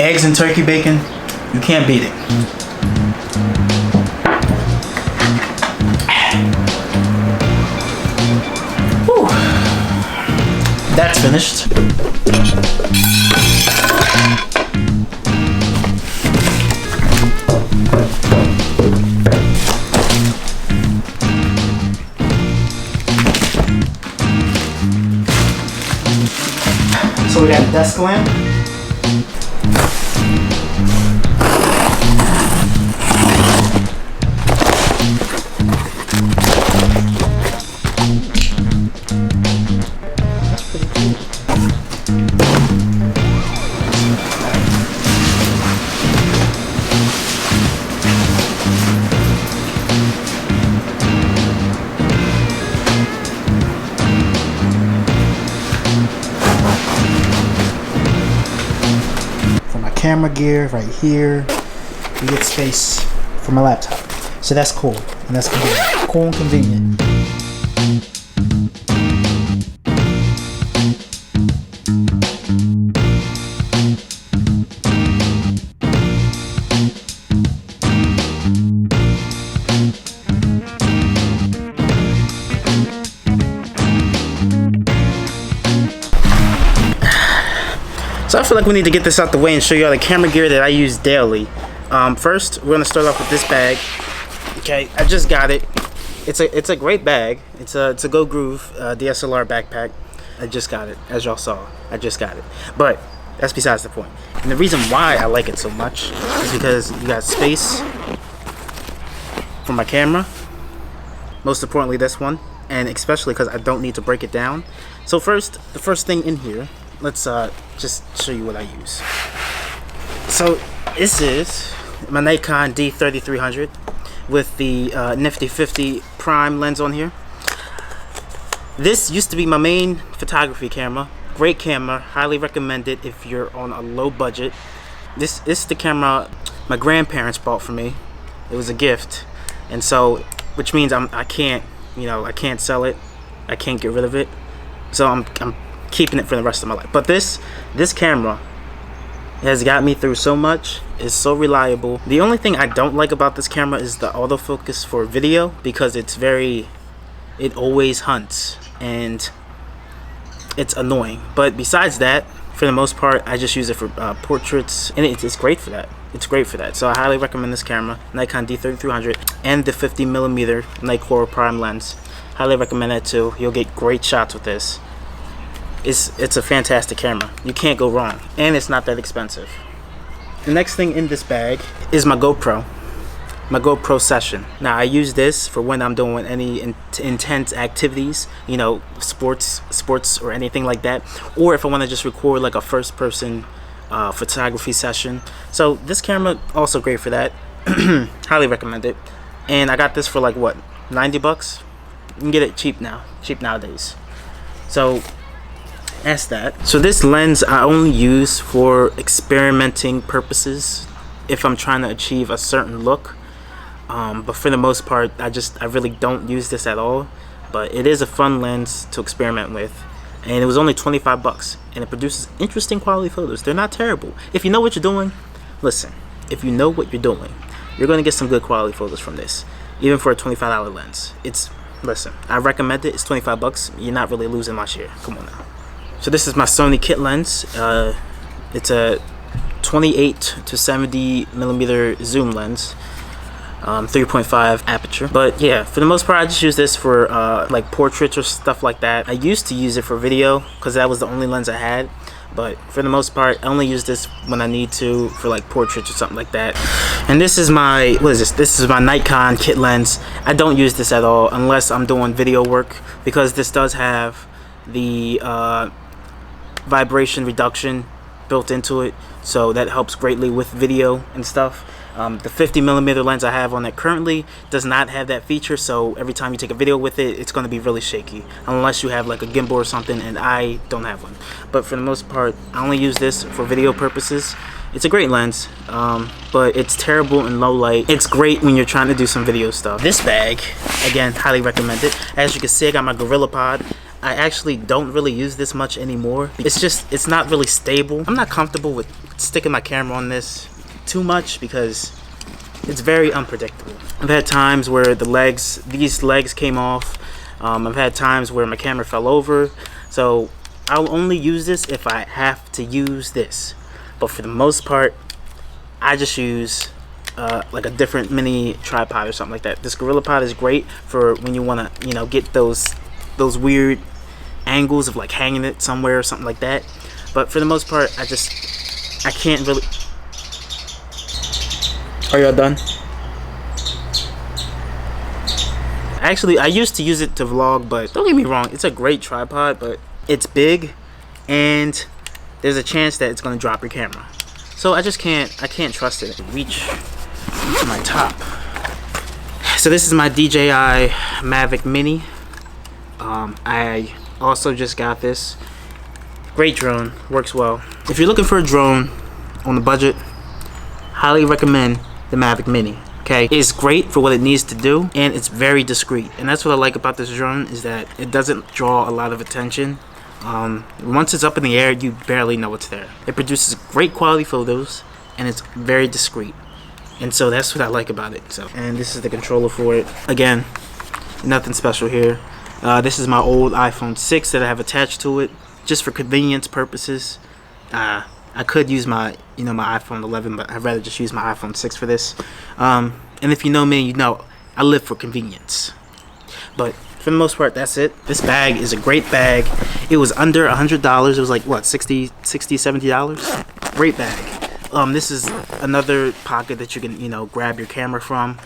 eggs and turkey bacon, you can't beat it. Whew. That's finished. So we got a desk lamp. That's pretty cool. Camera gear right here. You get space for my laptop. So that's cool. And that's convenient. Cool and convenient. So I feel like we need to get this out the way and show you all the camera gear that I use daily. First, we're gonna start off with this bag. Okay, I just got it. It's a great bag. It's a Go Groove DSLR backpack. I just got it, as y'all saw. I just got it. But that's besides the point. And the reason why I like it so much is because you got space for my camera. Most importantly, this one, and especially because I don't need to break it down. So first, the first thing in here. Let's just show you what I use. So this is my Nikon D3300 with the Nifty 50 prime lens on here. This used to be my main photography camera. Great camera, highly recommend it if you're on a low budget. This is the camera my grandparents bought for me. It was a gift, and so which means I can't sell it. I can't get rid of it. So I'm keeping it for the rest of my life. But this camera has got me through so much. It's so reliable. The only thing I don't like about this camera is the autofocus for video, because it always hunts and it's annoying. But besides that, for the most part, I just use it for portraits, and it's great for that. It's great for that. So I highly recommend this camera, Nikon D3300, and the 50mm Nikkor prime lens. Highly recommend that too. You'll get great shots with this. It's a fantastic camera. You can't go wrong, and it's not that expensive. The next thing in this bag is my GoPro Session. Now I use this for when I'm doing any intense activities, you know, sports or anything like that, or if I want to just record like a first-person photography session. So this camera also great for that. Highly recommend it. And I got this for like what, 90 bucks? You can get it cheap nowadays. So that's that. So this lens I only use for experimenting purposes, if I'm trying to achieve a certain look. But for the most part, I really don't use this at all. But it is a fun lens to experiment with, and it was only 25 bucks, and it produces interesting quality photos. They're not terrible. If you know what you're doing, listen, if you know what you're doing, you're gonna get some good quality photos from this, even for a $25 lens. Listen, I recommend it. It's 25 bucks. You're not really losing much here. Come on now. So this is my Sony kit lens. It's a 28 to 70mm zoom lens, 3.5 aperture. But yeah, for the most part, I just use this for like portraits or stuff like that. I used to use it for video because that was the only lens I had. But for the most part, I only use this when I need to for like portraits or something like that. And this is my, what is this? This is my Nikon kit lens. I don't use this at all unless I'm doing video work, because this does have the vibration reduction built into it, so that helps greatly with video and stuff. The 50mm lens I have on it currently does not have that feature, so every time you take a video with it, it's going to be really shaky unless you have like a gimbal or something, and I don't have one. But for the most part, I only use this for video purposes. It's a great lens, but it's terrible in low light. It's great when you're trying to do some video stuff. This bag, again, highly recommend it. As you can see, I got my GorillaPod. I actually don't really use this much anymore. It's not really stable. I'm not comfortable with sticking my camera on this too much because it's very unpredictable. I've had times where these legs came off. I've had times where my camera fell over. So I'll only use this if I have to use this. But for the most part, I just use like a different mini tripod or something like that. This GorillaPod is great for when you want to, you know, get those weird angles of like hanging it somewhere or something like that. But for the most part, I can't really. Are y'all done? Actually, I used to use it to vlog, but don't get me wrong, it's a great tripod, but it's big and there's a chance that it's gonna drop your camera. So I can't trust it. Reach to my top. So this is my DJI Mavic Mini. I also just got this. Great drone, works well. If you're looking for a drone on the budget, highly recommend the Mavic Mini. Okay, it's great for what it needs to do, and it's very discreet. And that's what I like about this drone, is that it doesn't draw a lot of attention. Once it's up in the air, you barely know it's there. It produces great quality photos, and it's very discreet. And so that's what I like about it. So, and this is the controller for it. Again, nothing special here. This is my old iPhone 6 that I have attached to it, just for convenience purposes. I could use my iPhone 11, but I'd rather just use my iPhone 6 for this. And if you know me, you know I live for convenience. But for the most part, that's it. This bag is a great bag. It was under $100. It was like, what, $60, $70? Great bag. This is another pocket that you can, you know, grab your camera from.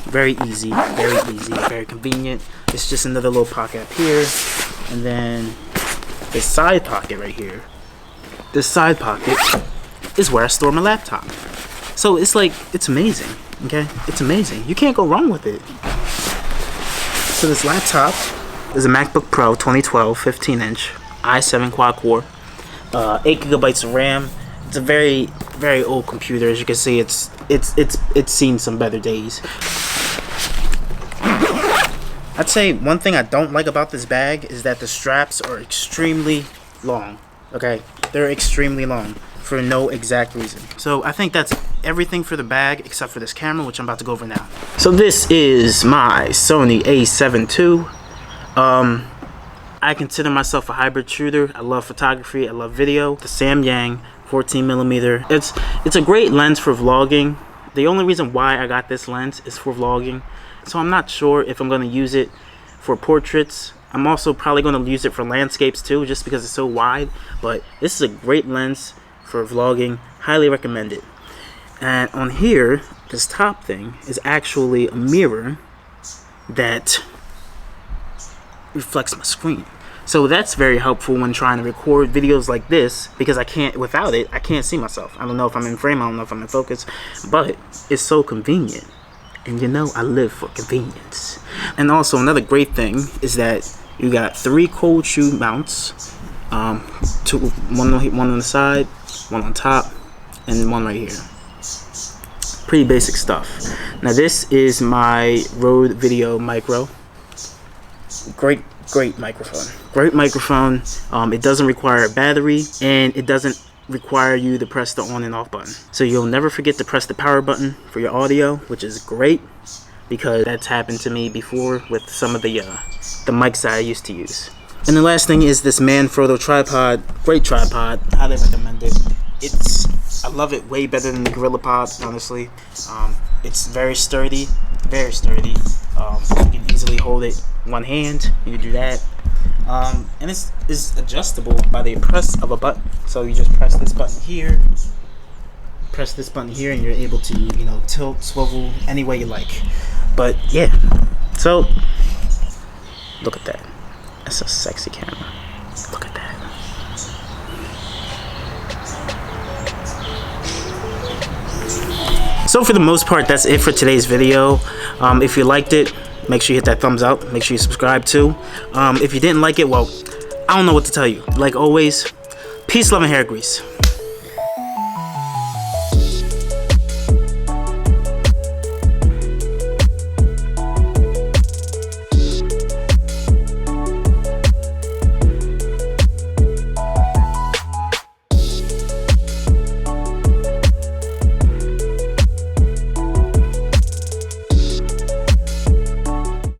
Very easy, very convenient. It's just another little pocket up here. And then this side pocket right here. This side pocket is where I store my laptop. So it's like, it's amazing, okay? It's amazing. You can't go wrong with it. So this laptop is a MacBook Pro 2012 15-inch i7 quad-core, 8 gigabytes of RAM. It's a very, very old computer. As you can see, it's seen some better days. I'd say one thing I don't like about this bag is that the straps are extremely long. Okay, they're extremely long for no exact reason. So I think that's everything for the bag except for this camera, which I'm about to go over now. So this is my Sony a7 II. I consider myself a hybrid shooter. I love photography, I love video. The Samyang 14mm. It's a great lens for vlogging. The only reason why I got this lens is for vlogging. So I'm not sure if I'm going to use it for portraits. I'm also probably going to use it for landscapes too, just because it's so wide. But this is a great lens for vlogging. Highly recommend it. And on here, this top thing is actually a mirror that reflects my screen. So that's very helpful when trying to record videos like this, because without it, I can't see myself. I don't know if I'm in frame, I don't know if I'm in focus, but it's so convenient. And you know, I live for convenience. And also another great thing is that you got 3 cold shoe mounts, one on the side, one on top, and one right here. Pretty basic stuff. Now this is my Rode Video Micro. Great microphone. Great microphone. It doesn't require a battery, and it doesn't require you to press the on and off button. So you'll never forget to press the power button for your audio, which is great, because that's happened to me before with some of the mics that I used to use. And the last thing is this Manfrotto tripod. Great tripod. Highly recommend it. I love it way better than the GorillaPod, honestly. It's very sturdy, very sturdy. You can easily hold it one hand. You can do that. And it's adjustable by the press of a button. So you just press this button here, and you're able to, you know, tilt, swivel any way you like. But yeah, so look at that. That's a sexy camera. Look at that. So for the most part, that's it for today's video. If you liked it, make sure you hit that thumbs up. Make sure you subscribe too. If you didn't like it, well, I don't know what to tell you. Like always, peace, love, and hair grease.